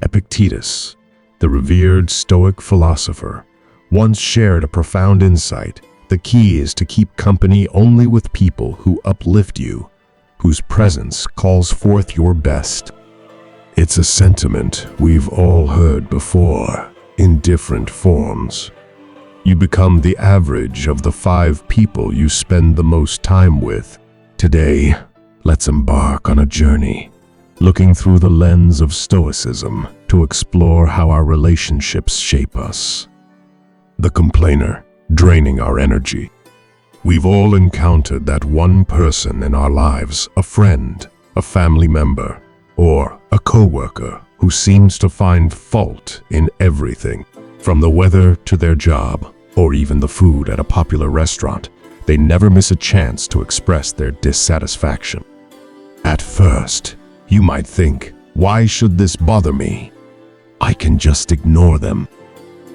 Epictetus, the revered Stoic philosopher, once shared a profound insight. The key is to keep company only with people who uplift you, whose presence calls forth your best. It's a sentiment we've all heard before, in different forms. You become the average of the 5 people you spend the most time with. Today, let's embark on a journey, looking through the lens of Stoicism to explore how our relationships shape us. The complainer, draining our energy. We've all encountered that one person in our lives, a friend, a family member, or a coworker who seems to find fault in everything, from the weather to their job, or even the food at a popular restaurant. They never miss a chance to express their dissatisfaction. At first, you might think, why should this bother me? I can just ignore them.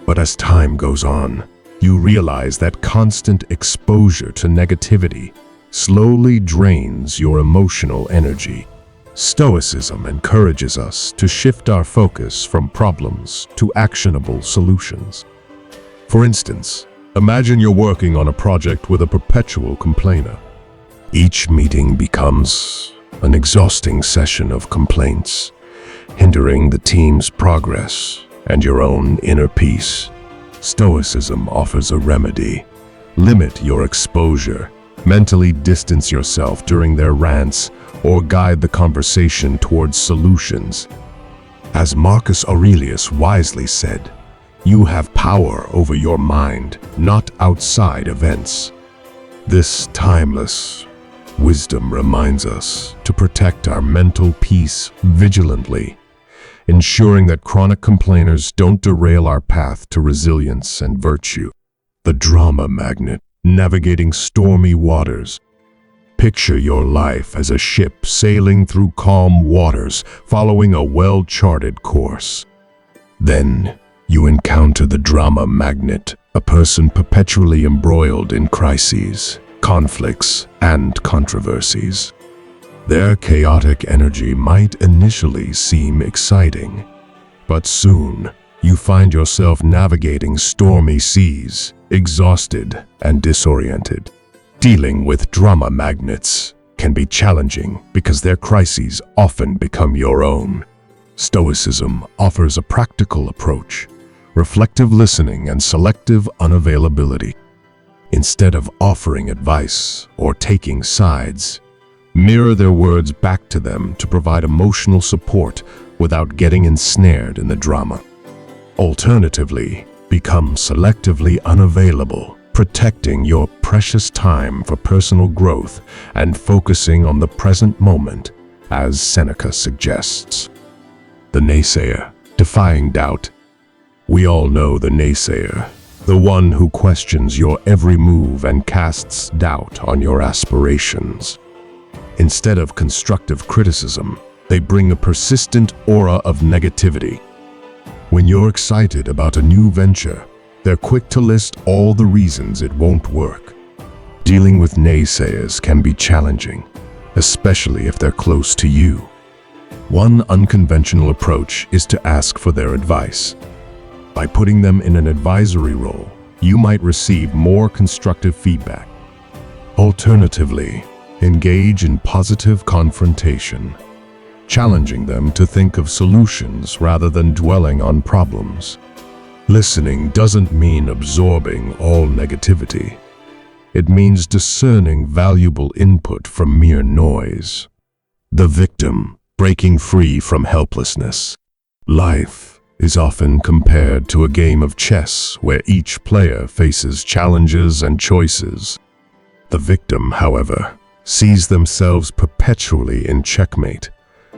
But as time goes on, you realize that constant exposure to negativity slowly drains your emotional energy. Stoicism encourages us to shift our focus from problems to actionable solutions. For instance, imagine you're working on a project with a perpetual complainer. Each meeting becomes an exhausting session of complaints, hindering the team's progress and your own inner peace. Stoicism offers a remedy. Limit your exposure, mentally distance yourself during their rants, or guide the conversation towards solutions. As Marcus Aurelius wisely said, you have power over your mind, not outside events. This timeless wisdom reminds us to protect our mental peace vigilantly, ensuring that chronic complainers don't derail our path to resilience and virtue. The drama magnet, navigating stormy waters. Picture your life as a ship sailing through calm waters, following a well-charted course. Then, you encounter the drama magnet, a person perpetually embroiled in crises, conflicts, and controversies. Their chaotic energy might initially seem exciting, but soon you find yourself navigating stormy seas, exhausted and disoriented. Dealing with drama magnets can be challenging because their crises often become your own. Stoicism offers a practical approach, reflective listening and selective unavailability. Instead of offering advice or taking sides, mirror their words back to them to provide emotional support without getting ensnared in the drama. Alternatively, become selectively unavailable, protecting your precious time for personal growth and focusing on the present moment, as Seneca suggests. The naysayer, defying doubt. We all know the naysayer, the one who questions your every move and casts doubt on your aspirations. Instead of constructive criticism, they bring a persistent aura of negativity. When you're excited about a new venture, they're quick to list all the reasons it won't work. Dealing with naysayers can be challenging, especially if they're close to you. One unconventional approach is to ask for their advice. By putting them in an advisory role, you might receive more constructive feedback. Alternatively, engage in positive confrontation, challenging them to think of solutions rather than dwelling on problems. Listening doesn't mean absorbing all negativity. It means discerning valuable input from mere noise. The victim, breaking free from helplessness. Life is often compared to a game of chess where each player faces challenges and choices. The victim, however, sees themselves perpetually in checkmate,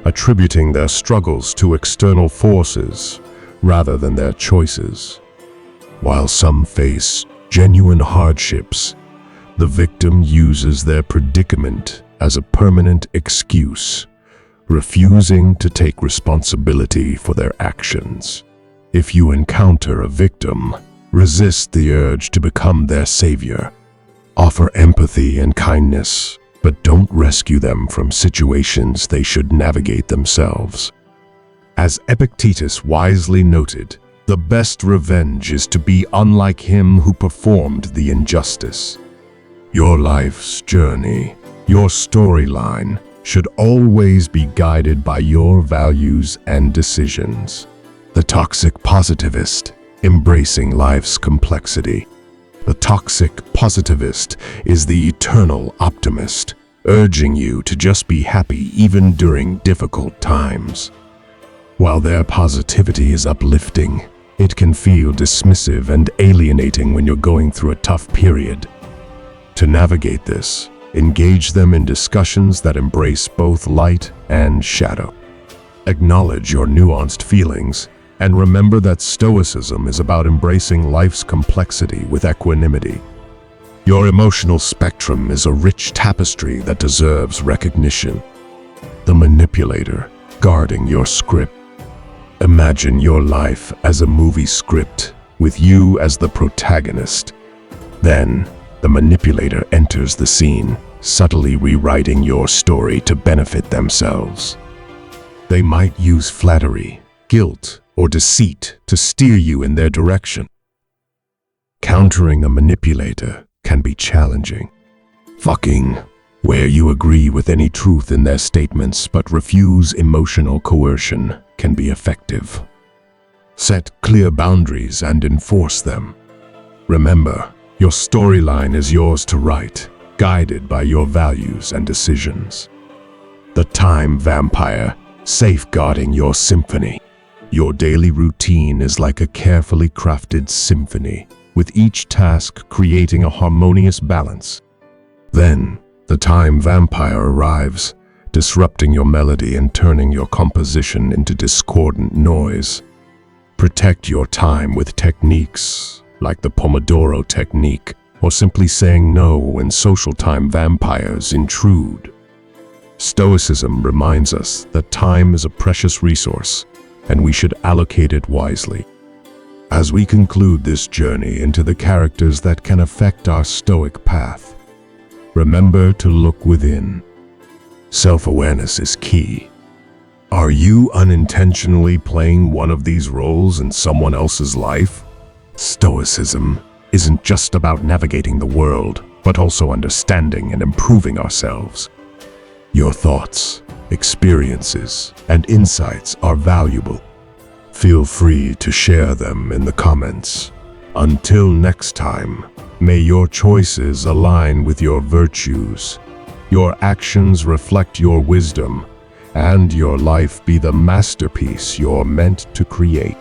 attributing their struggles to external forces rather than their choices. While some face genuine hardships, the victim uses their predicament as a permanent excuse, refusing to take responsibility for their actions. If you encounter a victim, resist the urge to become their savior. Offer empathy and kindness, but don't rescue them from situations they should navigate themselves. As Epictetus wisely noted, the best revenge is to be unlike him who performed the injustice. Your life's journey, your storyline, should always be guided by your values and decisions. The toxic positivist, embracing life's complexity. The toxic positivist is the eternal optimist, urging you to just be happy even during difficult times. While their positivity is uplifting, it can feel dismissive and alienating when you're going through a tough period. To navigate this, engage them in discussions that embrace both light and shadow. Acknowledge your nuanced feelings, and remember that Stoicism is about embracing life's complexity with equanimity. Your emotional spectrum is a rich tapestry that deserves recognition. The manipulator, guarding your script. Imagine your life as a movie script, with you as the protagonist. Then, the manipulator enters the scene, subtly rewriting your story to benefit themselves. They might use flattery, guilt, or deceit to steer you in their direction. Countering a manipulator can be challenging. Fucking, where you agree with any truth in their statements but refuse emotional coercion, can be effective. Set clear boundaries and enforce them. Remember, your storyline is yours to write, guided by your values and decisions. The time vampire, safeguarding your symphony. Your daily routine is like a carefully crafted symphony, with each task creating a harmonious balance. Then, the time vampire arrives, disrupting your melody and turning your composition into discordant noise. Protect your time with techniques like the Pomodoro technique, or simply saying no when social time vampires intrude. Stoicism reminds us that time is a precious resource, and we should allocate it wisely. As we conclude this journey into the characters that can affect our Stoic path, remember to look within. Self-awareness is key. Are you unintentionally playing one of these roles in someone else's life? Stoicism isn't just about navigating the world, but also understanding and improving ourselves. Your thoughts, experiences, and insights are valuable. Feel free to share them in the comments. Until next time, may your choices align with your virtues, your actions reflect your wisdom, and your life be the masterpiece you're meant to create.